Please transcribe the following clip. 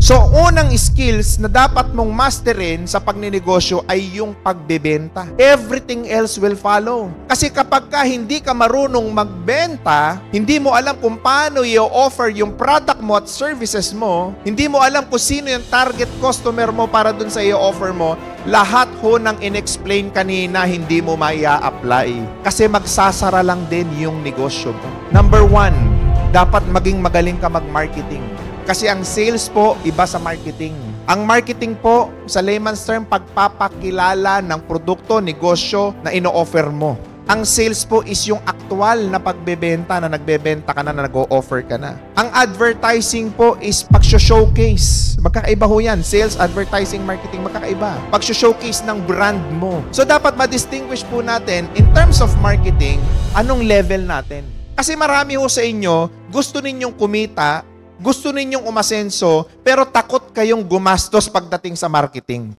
So, unang skills na dapat mong masterin sa pagninegosyo ay yung pagbebenta. Everything else will follow. Kasi kapag hindi ka marunong magbenta, hindi mo alam kung paano i-offer yung product mo at services mo, hindi mo alam kung sino yung target customer mo para dun sa i-offer mo, lahat ho ng in-explain kanina hindi mo maia-apply. Kasi magsasara lang din yung negosyo mo. Number 1, dapat maging magaling ka mag-marketing. Kasi ang sales po, iba sa marketing. Ang marketing po, sa layman's term, pagpapakilala ng produkto, negosyo na ino-offer mo. Ang sales po is yung aktual na pagbebenta na nagbebenta ka na nag-o-offer ka na. Ang advertising po is pag-showcase. Magkakaiba ho yan. Sales, advertising, marketing, magkakaiba. Pag-showcase ng brand mo. So dapat ma-distinguish po natin, in terms of marketing, anong level natin. Kasi marami ho sa inyo, gusto ninyong kumita, gusto ninyong umasenso, pero takot kayong gumastos pagdating sa marketing.